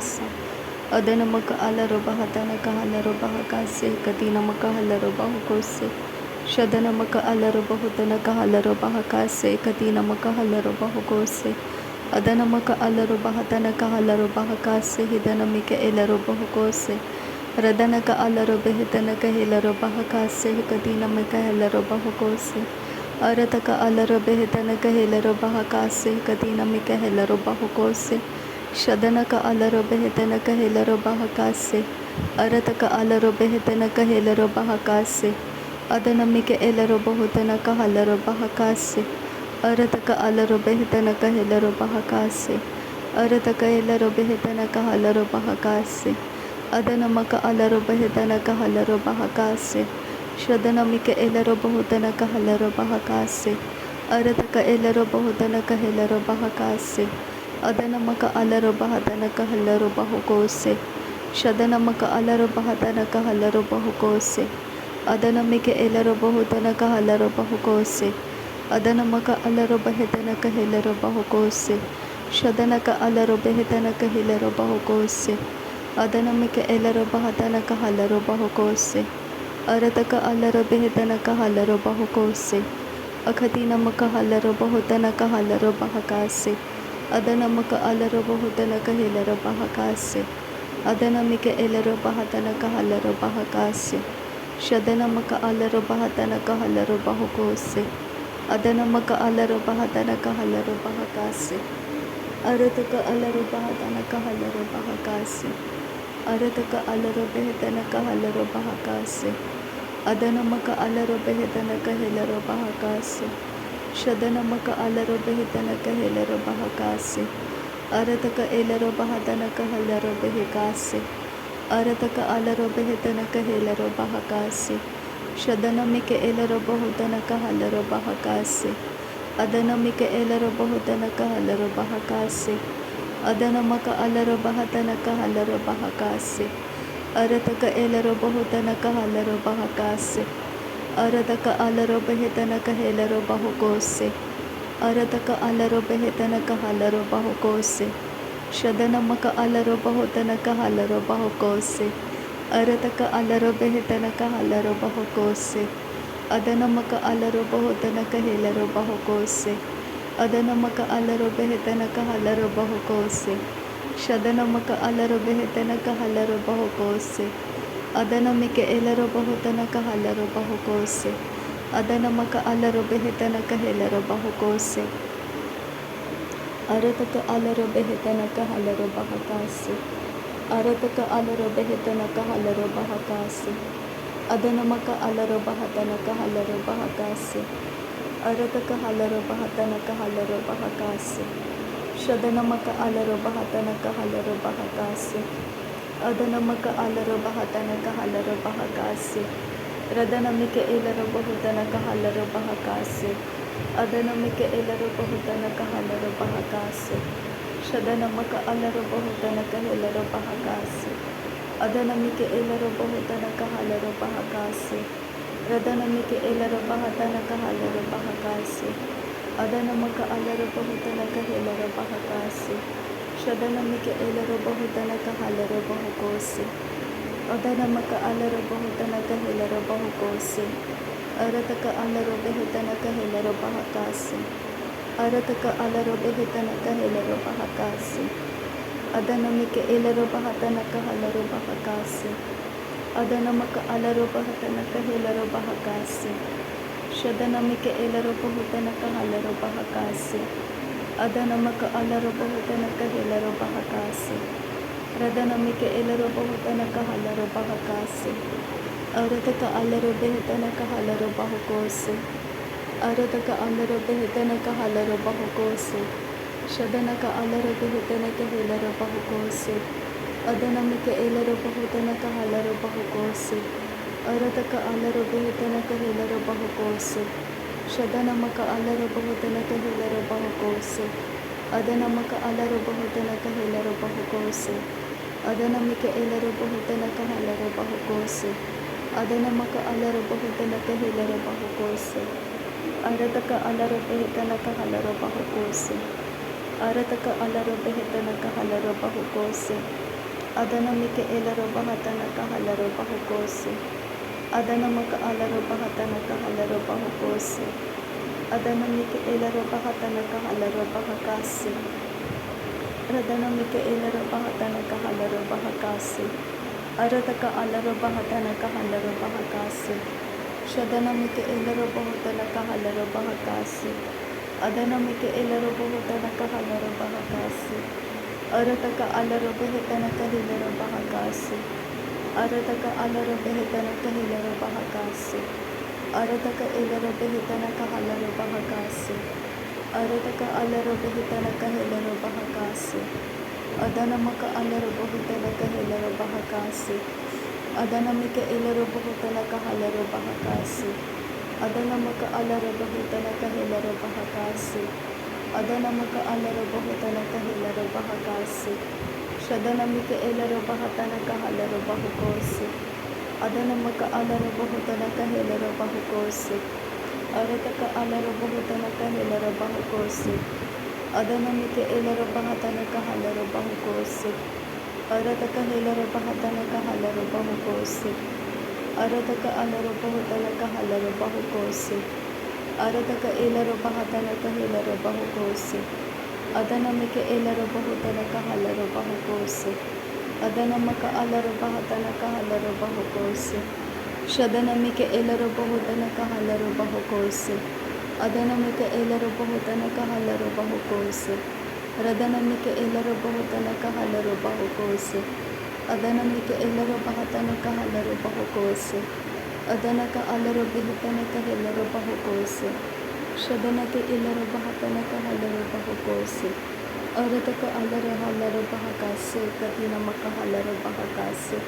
bahakasa. Adanamaka alaro bahatanaka halaro bahakase. Kadinamaka halaro bahukose. Shadanamaka alaro bahutanaka halaro bahakase. Kadinamaka halaro bahukose. Adanamaka alaro bahatanaka halaro bahakase. Hidanamika elaro bahukose. Radanaka alaro behitanaka helaro bahakase. Kadinamika helaro bahukose. Arataka alaro behitanaka helaro bahakase. Kadinamika helaro bahukose. Shadanaka alaro behitanaka helaro bahakase. Arataka alaro behitanaka helaro bahakase. Adanamika elaro bahutanaka halaro bahakase. Arataka alaro behitanaka helaro bahakase. Arataka elaro behitanaka halaro bahakase. Adanamaka alaro behitanaka halaro bahakase. Shadanamika elaro bahutanaka halaro bahakase. Arataka elaro bahutanaka helaro bahakase. Adanamaka alaro bahatanaka halaro bahukose. Shadanamaka alaro bahatanaka halaro bahukose. Adanamika elaro bahutanaka halaro bahukose. Adanamaka alaro bahitanaka helaro bahukose. Shadanaka alaro bahitanaka helaro bahukose. Adanamika elaro bahatanaka halaro bahukose. Arataka alaro bahitanaka halaro bahukose. Akhatinamaka halaro bahutanaka halaro bahakase. Adanamaka alaro bahutanaka helaro bahakase. Adanamika elaro bahatanaka halaro bahakase. Shadanamaka alaro bahatanaka halaro bahukose. Adanamaka alaro bahatanaka halaro bahakase. Arataka alaro bahatanaka halaro bahakase. Arataka alaro behitanaka halaro bahakase. Adanamaka alaro behitanaka helaro bahakase. Shadanamaka alaro behitanaka helaro bahakase. Arataka elaro bahatanaka halaro behikase. Arataka alaro behitanaka helaro bahakase. Shadanamika elaro bahutanaka halaro bahakase. Adanamika elaro bahutanaka halaro bahakase. Adanamaka alaro bahatanaka halaro bahakase. Arataka elaro bahutanaka halaro bahakase. Arataka alaro behitanaka helaro bahukose. Arataka alaro behitanaka halaro bahukose. Shadanamaka alaro bahutanaka halaro bahukose. Arataka alaro behitanaka halaro bahukose. Adanamaka alaro bahutanaka helaro bahukose. Adanamaka alaro behitanaka halaro bahukose. Shadanamaka alaro behitanaka halaro bahukose. Adanamika elaro bahutanaka halaro bahukose. Adanamaka alaro behitanaka helaro bahukose. Arataka alaro behitanaka halaro bahakase. Arataka alaro behitanaka halaro bahakase. Adanamaka alaro bahatanaka halaro bahakase. Arataka halaro bahatanaka halaro bahakase. Shadanamaka alaro bahatanaka halaro bahakase. Adanamaka alaro bahatanaka halaro bahakase. Radanamika elaro bahutanaka halaro bahakase. Adanamika elaro bahutanaka halaro bahakase. Shadanamaka alaro bahutanaka helaro bahakase. Adanamika elaro bahutanaka halaro bahakase. Radanamika elaro bahatanaka halaro bahakase. Adanamaka alaro bahutanaka helaro bahakase. Shadanamika elaro bahutanaka halaro bahukose. Adanamaka alaro bahutanaka helaro bahukose. Arataka alaro behitanaka helaro bahakase. Arataka alaro behitanaka helaro bahakase. Adanamika elaro bahatanaka halaro bahakase. Adanamaka alaro bahatanaka helaro bahakase. Shadanamika elaro bahutanaka halaro bahakase. Adanamaka alaro bahutanaka helaro bahakase. Radanamika elaro bahutanaka halaro bahakase. Arataka alaro behitanaka halaro bahukose. Arataka alaro behitanaka halaro bahukose. Shadanaka alaro behitanaka helaro bahukose. Adanamika elaro bahutanaka halaro bahukose. Arataka alaro behitanaka helaro bahukose. Shadanamaka alaro bahutanaka helaro bahukose. Adanamaka alaro bahutanaka helaro bahukose. Adanamika elaro bahutanaka halaro bahukose. Adanamaka alaro bahutanaka helaro bahukose. Arataka alaro behitanaka halaro bahukose. Arataka alaro behitanaka halaro bahukose. Adanamike elaro bahatana kahalaro bahukosi. Adanamaka alaro bahatana kahalaro bahukosi. Adanamike elaro bahatana kahalaro bahakasi. Radanamike elaro bahatana kahalaro bahakasi. Aradaka alaro bahatana kahalaro bahakasi. Shadanamike elaro bahatana kahalaro bahakasi. Adanamike elaro bahatana kahalaro bahakasi. Arataka alaro bahatana kahilaro bahakasi. Arataka alaro bahatana kahilaro bahakasi. Arataka elaro bahatana kahalaro bahakasi. Arataka alaro bahatana kahilaro bahakasi. Adanamaka alaro bahatana kahilaro bahakasi. Adanamika elaro bahatana kahalaro bahakasi. Adanamaka alaro bahatana kahilaro bahakasi. Adanamaka alaro bahatana kahilaro bahakasi. Shadanamika elaro bahatana kahalaro bahukosi. Adanamaka alaro bahatana kahilaro bahukosi. Arataka alaro bahatana kahilaro bahukosi. Adanamika elaro bahatana kahalaro bahukosi. Arataka elaro bahatana kahalaro bahukosi. Arataka alaro bahatana kahalaro bahukosi. Arataka elaro bahatana kahilaro bahukosi. Adanamika elaro bahatana kahalaro bahukosi. Adanamaka alaro bahatana kahalaro bahukosi. Shadanamika elaro bahatana kahalaro bahukosi. Adanamika elaro bahatana kahalaro bahukosi. Radanamika elaro bahatana kahalaro bahukosi. Adanamika elaro bahatana kahalaro bahukosi. Adanaka alaro bahatana kahalaro bahukosi. Shadanaka elaro bahatana kahalaro bahukosi. Arataka alaro halaro bahakasi. Katina maka halaro bahakasi.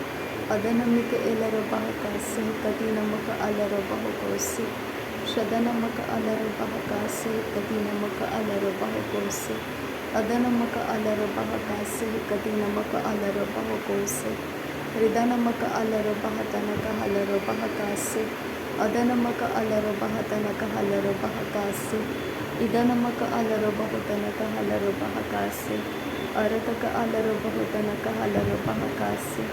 Adanamika elaro bahakasi. Katina maka alaro bahukosi. Shadana maka alaro bahakasi. Katina maka alaro bahukosi. Adanamaka alaro bahakasi. Katina maka alaro bahukosi. Ridana maka alaro bahatana kahalaro bahakasi. Adana maka alaro bahatana kahalaro bahakasi. Idana maka alaro bahatana kahalaro bahakasi. Arataka alaro bahatana kahalaro bahakasi.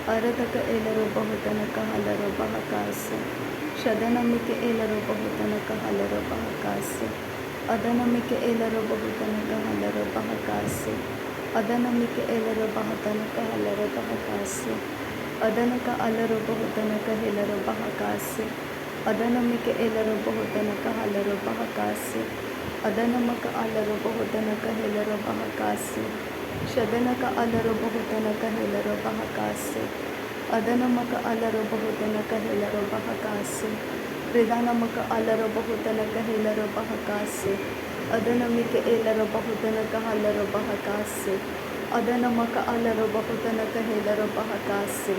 Arataka elaro bahatana kahalaro bahakasi. Shadana mika elaro bahatana kahalaro bahakasi. Adana mika elaro bahatana kahalaro bahakasi. Adana mika elaro bahatana kahalaro bahakasi. Adana ka alaro bahatana kahilaro bahakasi. Adana mika elaro bahatana kahalaro bahakasi. Adana maka alaro bahatana kahilaro bahakasi. Shadana ka alaro bahatana kahilaro bahakasi. Adana maka alaro bahatana kahilaro bahakasi. Ridana maka alaro bahatana kahilaro bahakasi. Adana mika elaro bahatana kahalaro bahakasi. Adana maka alaro bahatana kahilaro bahakasi.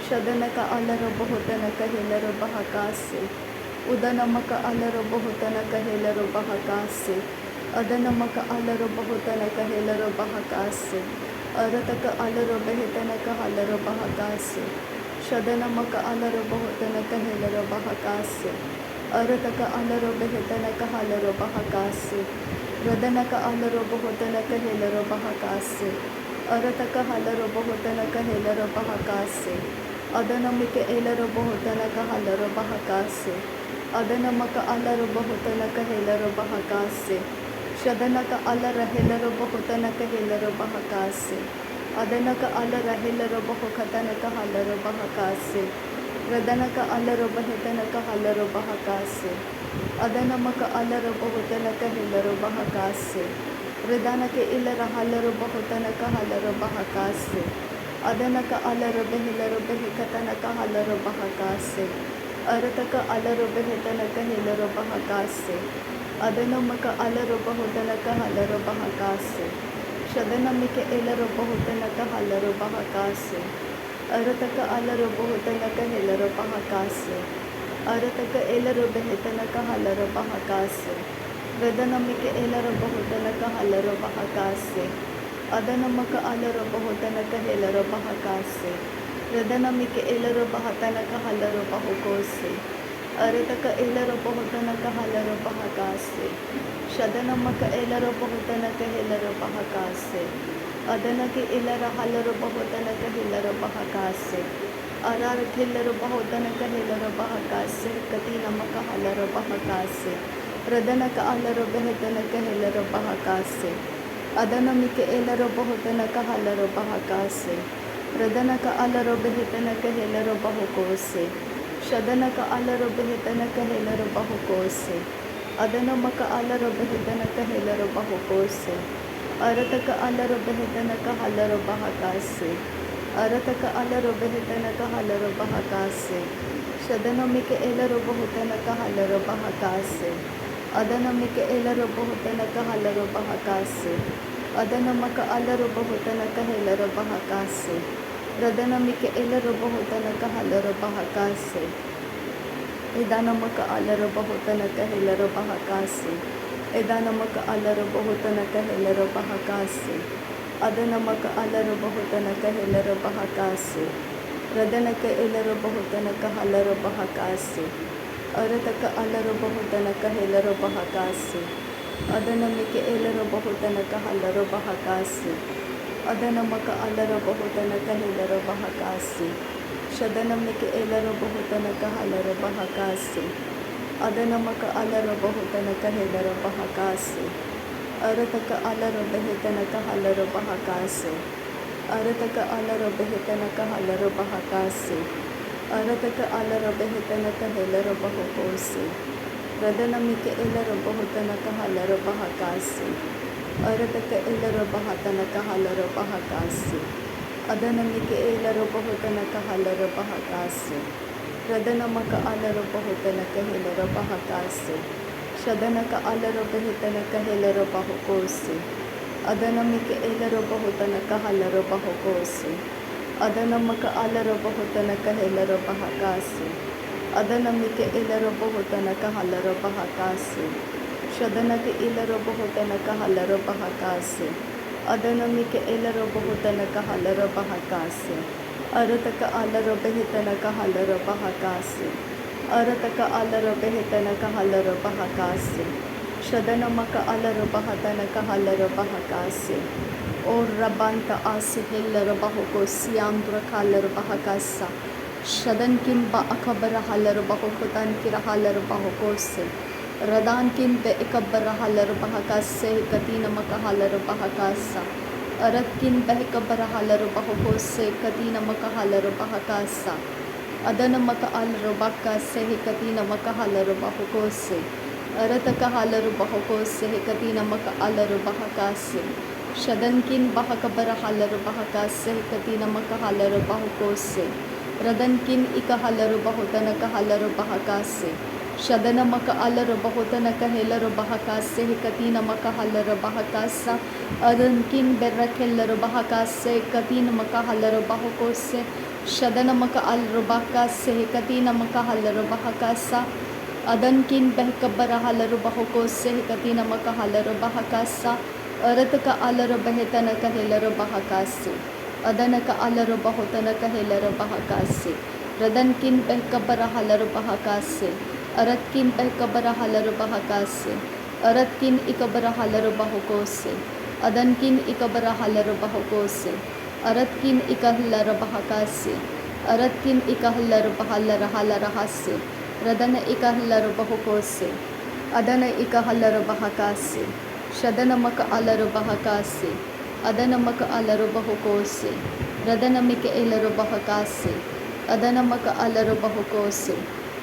Shadana ka alaro bahatana kahilaro bahakasi. Udana maka alaro bahatana kahilaro bahakasi. Adana maka alaro bahatana kahilaro bahakasi. Arataka alaro bahatana kahalaro bahakasi. Shadana maka alaro bahatana kahilaro bahakasi. Arataka alaro bahatana kahalaro bahakasi. Radanaka alaro bahatana kahilaro bahakasi. Arataka halaro bahatana kahilaro bahakasi. Adana mika elaro bahatana kahalaro bahakasi. Adana maka alaro bahatana kahilaro bahakasi. Shadanaka alara helaro bahatana kahilaro bahakasi. Adanaka alara helaro bahakatana kahalaro bahakasi. Radanaka alaro bahatana kahalaro bahakasi. Adana maka alaro bahatana kahilaro bahakasi. Radanaka ilara halaro bahatana kahalaro bahakasi. Adanaka alaro bahilaro bahikatana kahalaro bahakasi. Arataka alaro bahatana kahilaro bahakasi. Adana maka alaro bahatana kahalaro bahakasi. Shadana mika elaro bahatana kahalaro bahakasi. Arataka alaro bahatana kahilaro bahakasi. Arataka elaro bahatana kahalaro bahakasi. Radana mika elaro bahatana kahalaro bahakasi. Adana maka alaro bahatana kahilaro bahakasi. Radana mika elaro bahatana kahalaro bahukosi. Arataka elaro bahatana kahalaro bahakasi. Shadana maka elaro bahatana kahilaro bahakasi. ಅದನಗೆ ಇಲ್ಲರ ಹಲರು ಬಹುತನಕ ಹಿಲ್ಲರ ಬಹಕಾಸೆ ಅರಾರ ಖಿಲ್ಲರು ಬಹುತನಕ ಹಿಲ್ಲರ ಬಹಕಾಸೆ ಕತಿ ನಮಕ ಹಲರ ಬಹಕಾಸೆ ರದನಕ ಅಲರು ಬೆಹತನಕ ಹಿಲ್ಲರ ಬಹಕಾಸೆ ಅದನಮಿಕೆ ಎಲ್ಲರ ಬಹುತನಕ ಹಲರು ಬಹಕಾಸೆ ರದನಕ ಅಲರು ಬೆಹತನಕ ಹಿಲ್ಲರು ಬಹುಕೋಸೆ ಶದನಕ ಅಲರು ಬೆಹತನಕ ಹಿಲ್ಲರು ಬಹುಕೋಸೆ ಅದನಮಕ ಅಲರು ಬೆಹತನಕ ಹಿಲ್ಲರು ಬಹುಕೋಸೆ ಅರತಕ ಅಲರು ಬೆಹತನಕ ಹಲರು ಬಹಕಾಸೆ ಅರತಕ ಅಲರು ಬೆಹತನಕ ಹಲರು ಬಹಕಾಸೆ ಶದನಮಿಕೆ ಎಲ್ಲರು ಬಹುತನಕ ಹಲರು ಬಹಕಾಸೆ ಅದನಮಿಕೆ ಎಲ್ಲರು ಬಹುತನಕ ಹಲರು ಬಹಕಾಸೆ ಅದನಮಕ ಅಲರು ಬಹುತನಕ ಹೆಲರು ಬಹಕಾಸೆ ರದನಮಿಕೆ ಎಲ್ಲರು ಬಹುತನಕ ಹಲರು ಬಹಕಾಸೆ ಇದನಮಕ ಅಲರು ಬಹುತನಕ ಹೆಲರು ಬಹಕಾಸೆ ಇದನಮಕ ಅಲರು ಬಹುತನಕ ಹೆಲರು ಬಹಕಾಸೆ ಅದನಮಕ ಅಲರು ಬಹುತನಕ ಹೆಲರು ಬಹಕಾಸೆ ರದನಕ ಎಲ್ಲರು ಬಹುತನಕ ಹಲರು ಬಹಕಾಸೆ ಅರತಕ ಅಲರು ಬಹುತನಕ ಹೆಲರು ಬಹಕಾಸೆ ಅದನಮಿಕೆ ಎಲ್ಲರು ಬಹುತನಕ ಹಲರು ಬಹಕಾಸೆ ಅದನಮಕ ಅಲರು ಬಹುತನಕ ಹೆಲರು ಬಹಕಾಸೆ ಶದನಮಿಕೆ ಎಲ್ಲರು ಬಹುತನಕ ಹಲರು ಬಹಕಾಸೆ ಅದನಮಕ ಅಲರು ಬಹುತನಕ ಹೆಲರು ಬಹಕಾಸೆ ಅರತಕ ಅಲರು ಬೆಹತನಕ ಹಲರು ಬಹಕಾಸೆ ಅರತಕ ಅಲರು ಬೆಹತನಕ ಹಲರು ಬಹಕಾಸೆ ಅರತಕ ಅಲರು ಬೆಹತನಕ ಹೆಲರು ಬಹುಕೋಸೆ ರದನಮಿಕೆ ಎಲ್ಲರು ಬಹುತನಕ ಹಲರು ಬಹಕಾಸೆ ಅರತಕ ಎಲ್ಲರು ಬಹತನಕ ಹಲರು ಬಹಕಾಸೆ ಅದನಮಿಕೆ ಎಲ್ಲರು ಬಹುತನಕ ಹಲರು ಬಹಕಾಸೆ ರದನಮಕ ಅಲರು ಬಹುತನಕ ಹೆಲರು ಬಹಕಾಸೆ ಶದನಕ ಅಲರು ಬೆಹತನಕ ಹೆಲರು ಬಹುಕೋಸೆ ಅದನಮಿಕೆ ಎಲ್ಲರು ಬಹುತನಕ ಹಲರು ಬಹುಕೋಸೆ ಅದನಮಕ ಅಲರು ಬಹುತನಕ ಹೆಲರು ಬಹಕಾಸೆ ಅದನಮಿಕೆ ಎಲ್ಲರು ಬಹುತನಕ ಹಲರು ಬಹಕಾಸೆ ಶದನಕ್ಕೆ ಇಲ್ಲರು ಬಹುತನಕ ಹಲರು ಬಹಕಾಸೆ ಅದನಮಿಕೆ ಎಲ್ಲರು ಬಹುತನಕ ಹಲರು ಬಹಕಾಸೆ ಅರತಕ ಅಲರು ಬೆಹತನಕ ಹಲರು ಬಹಕಾಸೆ ಅರತಕ ಅಲರು ಬೆಹತನಕ ಹಲರು ಬಹಕಾಸೆ ಶದನಮಕ ಅಲರು ಬಹತನಕ ಹಲರು ಬಹಕಾಸೆ ಓರ್ ರಬಂತ ಆಸೆ ಹೆಲ್ಲರು ಬಹುಕೋಸಿಯಾಂದ್ರ ಹಲರು ಬಹಕಾಸ ಶದನ್ ಕಿನ್ ಬ ಅಖಬರ ಹಲರು ಬಹುಕುತನ್ ಕಿರ ಹಲರು ಬಹುಕೋಸೆ ರದಾನ್ ಕಿನ್ ಬೆ ಇಕಬ್ಬರ ಹಲರು ಬಹಕಾಸೆ ಕತೀನಮಕ ಹಲರು ಬಹಕಾಸ ಅರತ್ ಕಿನ್ ಬೆಹಕಬ್ಬರ ಹಲರು ಬಹುಕೋಸೆ ಕತೀನಮಕ ಹಲರು ಬಹಕಾಸ ಅದನಮಕ ಅಲರು ಬಹಕಾಸೆ ಕತೀನಮಕ ಹಲರು ಬಹುಕೋಸೆ ಅರತಕ ಹಲರು ಬಹುಕೋಸೆ ಕತೀನಮಕ ಅಲರು ಬಹಕಾಸೆ ಶದನ್ ಕಿನ್ ಬಹಕಬ್ಬರ ಹಲರು ಬಹಕಾಸೆ ಕತೀನಮಕ ಹಲರು ಬಹುಕೋಸೆ ರದನ್ ಕಿನ್ ಇಕ ಹಲರು ಬಹುತನಕ ಹಲರು ಬಹಕಾಸೆ ಶದನಮಕ ಅಲರು ಬಹುತನಕ ಹೆಲರು ಬಹಕಾಸೆ ಕತೀನಮಕ ಹಲರು ಬಹಕಾಸ ಅದನ್ ಕಿನ್ ಬೆರ್ರಕೆಲ್ಲರು ಬಹಕಾಸೆ ಕತೀನಮಕ ಹಲರು ಬಹುಕೋಸೆ ಶದನಮಕ ಅಲರು ಬಹಕಾಸೆ ಕತೀನಮಕ ಹಲರು ಬಹಕಾಸ ಅದನ್ ಕಿನ್ ಬೆಹಕಬ್ಬರ ಹಲರು ಬಹುಕೋಸೆ ಕತೀನಮಕ ಹಲರು ಬಹಕಾಸ ಅರತಕ ಅಲರು ಬೆಹತನಕ ಹೆಲರು ಬಹಕಾಸೆ ಅದನಕ ಅಲರು ಬಹುತನಕ ಹೆಲರು ಬಹಕಾಸೆ ರದನ್ ಕಿನ್ ಬೆಹಕಬ್ಬರ ಹಲರು ಬಹಕಾಸೆ ಅರತ್ ಕಿನ್ ಬೆಹಕಬ್ಬರ ಹಲರು ಬಹಕಾಸೆ ಅರತ್ ಕಿನ್ ಇಕಬ್ಬರ ಹಲರು ಬಹುಕೋಸೆ ಅದನ್ ಕಿನ್ ಇಕಬ್ಬರ ಹಲರು ಬಹುಕೋಸೆ ಅರತ್ ಕಿನ್ ಇಕ ಹಲರು ಬಹಕಾಸೆ ಅರತ್ ಕಿನ್ ಇಕ ಹಲರು ಬಹಲರ ಹಲರ ಹಾಸೆ ರದನ ಇಕ ಹಲರು ಬಹುಕೋಸೆ ಅದನ ಇಕ ಹಲರು ಬಹಕಾಸೆ ಶದನಮಕ ಅಲರು ಬಹಕಾಸೆ ಅದನಮಕ ಅಲರು ಬಹುಕೋಸೆ ರದನಮಿಕೆ ಎಲ್ಲರು ಬಹಕಾಸೆ ಅದನಮಕ ಅಲರು ಬಹುಕೋಸೆ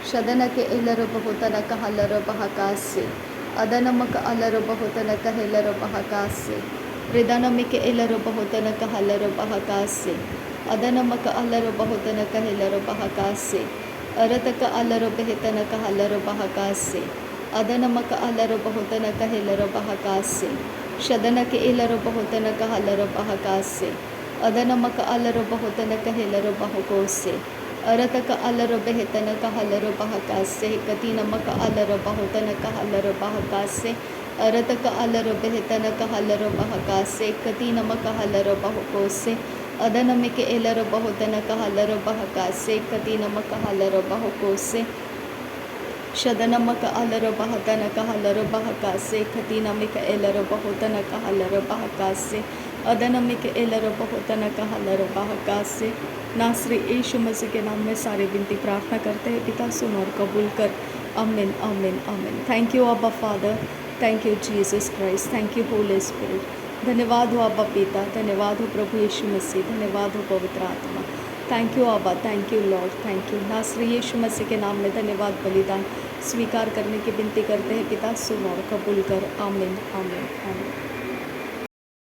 ಶದನಕ್ಕೆ ಎಲ್ಲರು ಬಹುತನಕ ಹಲರು ಬಹಕಾಸೆ ಅದನಮಕ ಅಲರು ಬಹುತನಕ ಹೆಲರು ಬಹಕಾಸೆ ರಿದನಮಿಕೆ ಎಲ್ಲರು ಬಹುತನಕ ಹಲರು ಬಹಕಾಸೆ ಅದನಮಕ ಅಲರು ಬಹುತನಕ ಹೆಲರು ಬಹಕಾಸೆ ಅರತಕ ಅಲರು ಬೆಹತನಕ ಹಲರು ಬಹಕಾಸೆ ಅದನಮಕ ಅಲರು ಬಹುತನಕ ಹೆಲರು ಬಹಕಾಸೆ ಶದನಕ್ಕೆ ಎಲ್ಲರು ಬಹುತನಕ ಹಲರು ಬಹಕಾಸೆ ಅದನಮಕ ಅಲರು ಬಹುತನಕ ಹೆಲರು ಬಹುಕೋಸೆ ಅರತಕ ಅಲರು ಬೆಹತನಕ ಹಲರು ಬಹಕಾಸೆ ಕತೀನಮಕ ಅಲರು ಬಹುತನಕ ಹಲರು ಬಹಕಾಸೆ ಅರತಕ ಅಲರು ಬೆಹತನಕ ಹಲರು ಬಹಕಾಸೆ ಕತೀನಮಕ ಹಲರು ಬಹುಕೋಸೆ ಅದನಮಿಕೆ ಎಲ್ಲರು ಬಹುತನಕ ಹಲರು ಬಹಕಾಸೆ ಕತೀನಮಕ ಹಲರು ಬಹುಕೋಸೆ ಶದನಮಕ ಅಲರು ಬಹತನಕ ಹಲರು ಬಹಕಾಸೆ ಕತೀನಮಿಕ ಎಲ್ಲರು ಬಹುತನಕ ಹಲರು ಬಹಕಾಸೆ अदनमी के एलर बहुतन कहलर बहका से। नासरी यीशु मसीह के नाम में सारी विनती प्रार्थना करते हैं पिता, सुन और कबूल कर। आमीन आमीन आमीन। थैंक यू अब्बा father, thank you Jesus Christ, thank you Holi spirit. धन्यवाद हो अब्बा पिता, धन्यवाद हो प्रभु यीशु मसीह, धन्यवाद हो पवित्र आत्मा। थैंक यू अब्बा, thank you Lord, thank you. नासरी यीशु मसीह के नाम में धन्यवाद बलिदान स्वीकार करने की विनती करते हैं पिता, सुन और कबूल कर। आमीन आमीन आमीन।